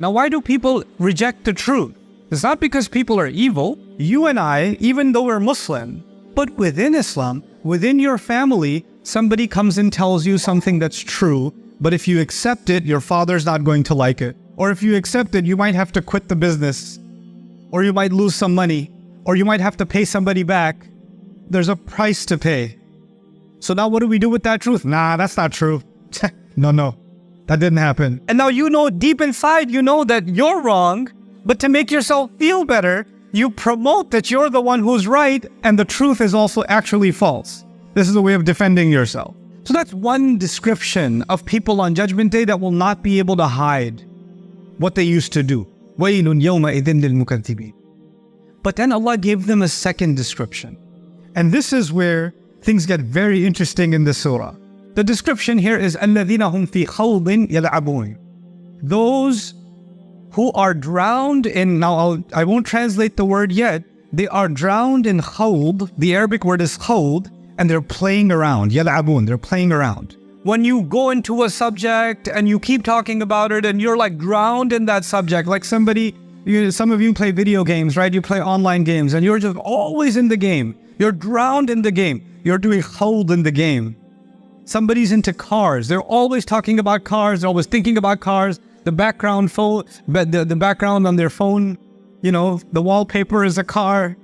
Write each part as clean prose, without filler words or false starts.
Now, why do people reject the truth? It's not because people are evil. You and I, even though we're Muslim, but within Islam, within your family, somebody comes and tells you something that's true, but if you accept it, your father's not going to like it. Or if you accept it, you might have to quit the business. Or you might lose some money. Or you might have to pay somebody back. There's a price to pay. So now what do we do with that truth? Nah, that's not true. No, that didn't happen. And now you know deep inside, you know that you're wrong, but to make yourself feel better, you promote that you're the one who's right and the truth is also actually false. This is a way of defending yourself. So that's one description of people on Judgment Day that will not be able to hide what they used to do. وَيْلٌ يَوْمَئِذٍ لِلْمُكَذِّبِينَ. But then Allah gave them a second description. And this is where things get very interesting in the surah. The description here is الَّذِينَ هُمْ فِي خَوْضٍ يَلْعَبُونَ. Those who are drowned in, now I won't translate the word yet, they are drowned in khawd. The Arabic word is khawd, and they're playing around. يَلْعَبُونَ, they're playing around. When you go into a subject and you keep talking about it and you're like drowned in that subject, like somebody, some of you play video games, right? You play online games and you're just always in the game. You're drowned in the game. You're doing khawd in the game. Somebody's into cars. They're always talking about cars. They're always thinking about cars. The background phone, the background on their phone, the wallpaper is a car,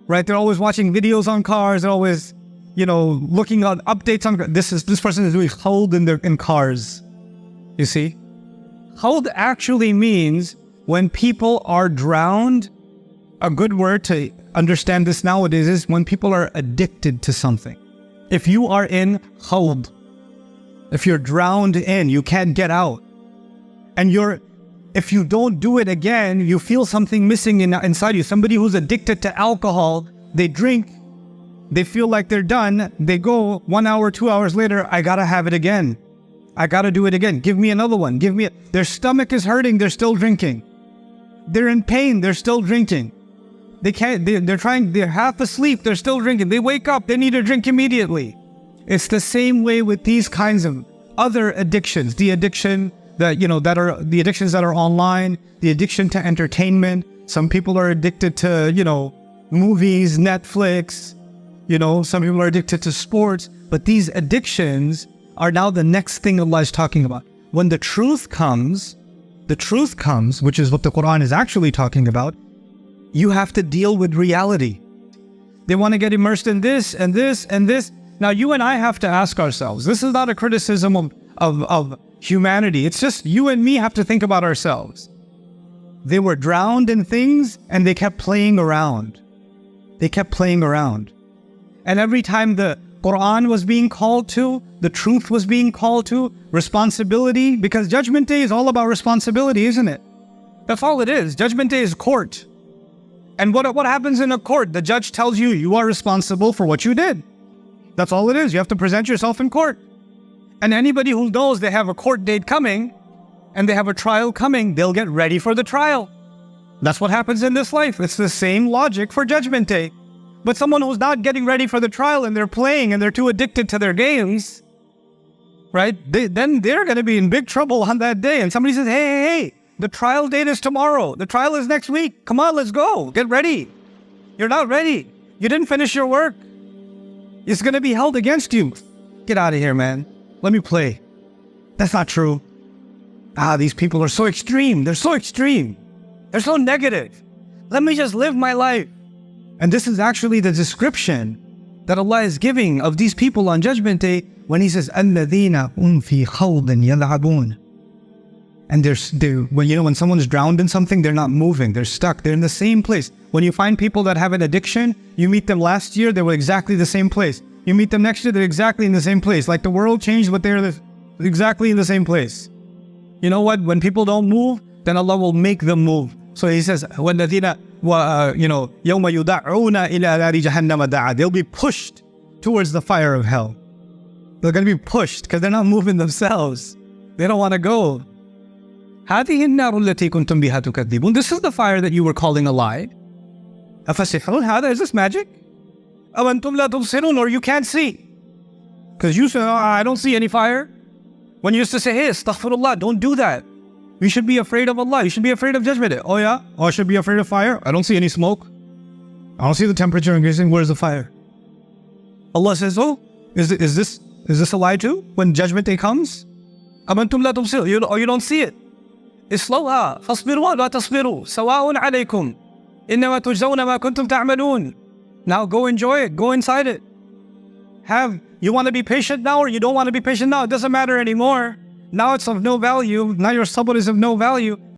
right? They're always watching videos on cars. They're always, looking at updates on. This person is doing khawd in cars. You see, khawd actually means when people are drowned. A good word to understand this nowadays is when people are addicted to something. If you are in khawd, if you're drowned in, you can't get out. And if you don't do it again, you feel something missing inside you. Somebody who's addicted to alcohol, they drink, they feel like they're done. They go 1 hour, 2 hours later, I gotta have it again. I gotta do it again. Give me another one. Their stomach is hurting, they're still drinking. They're in pain, they're still drinking. They're half asleep, they're still drinking. They wake up, they need a drink immediately. It's the same way with these kinds of other addictions. The addictions that are online, the addiction to entertainment. Some people are addicted to, movies, Netflix. Some people are addicted to sports. But these addictions are now the next thing Allah is talking about. When the truth comes, which is what the Quran is actually talking about, you have to deal with reality. They want to get immersed in this and this and this. Now you and I have to ask ourselves, this is not a criticism of humanity. It's just you and me have to think about ourselves. They were drowned in things and they kept playing around. And every time the Quran was being called to, the truth was being called to, responsibility, because Judgment Day is all about responsibility, isn't it? That's all it is. Judgment Day is court. And what happens in a court? The judge tells you, you are responsible for what you did. That's all it is. You have to present yourself in court. And anybody who knows they have a court date coming and they have a trial coming, they'll get ready for the trial. That's what happens in this life. It's the same logic for Judgment Day. But someone who's not getting ready for the trial and they're playing and they're too addicted to their games, right? Then they're going to be in big trouble on that day. And somebody says, hey, the trial date is tomorrow. The trial is next week. Come on, let's go. Get ready. You're not ready. You didn't finish your work. It's going to be held against you. Get out of here, man. Let me play. That's not true. These people are so extreme. They're so extreme. They're so negative. Let me just live my life. And this is actually the description that Allah is giving of these people on Judgment Day when He says, الَّذِينَ هُمْ فِي خَوْضٍ يَلْعَبُونَ. And when someone's drowned in something, they're not moving. They're stuck. They're in the same place. When you find people that have an addiction, you meet them last year, they were exactly the same place. You meet them next year, they're exactly in the same place. Like the world changed, but they're exactly in the same place. You know what? When people don't move, then Allah will make them move. So He says, وَالَّذِينَ يَوْمَ يُدَعُونَ إِلَى نَارِ جَهَنَّمَ دَعَا. They'll be pushed towards the fire of hell. They're going to be pushed because they're not moving themselves. They don't want to go. هَذِهِ النَّارُ الَّتِي كُنْتُمْ بِهَا تُكَذِّبُونَ. This is the fire that you were calling a lie. أَفَسِحْرٌ هَذَا? Is this magic? أَوَنْتُمْ لَا تُبْصِرُونَ? Or you can't see. Because you say, I don't see any fire. When you used to say, hey, astaghfirullah, don't do that. You should be afraid of Allah. You should be afraid of judgment. Oh yeah? Oh, I should be afraid of fire? I don't see any smoke. I don't see the temperature increasing. Where's the fire? Allah says, oh, is this a lie too? When judgment day comes? أَمَنْتُمْ لَا تُبْصِرُونَ. You don't see it. اصلوها فاصبروا ولا تصبروا سواء عليكم إنما تجزون ما كنتم تعملون. Now go enjoy it. Go inside it. You want to be patient now or you don't want to be patient now? It doesn't matter anymore. Now it's of no value. Now your sabr is of no value.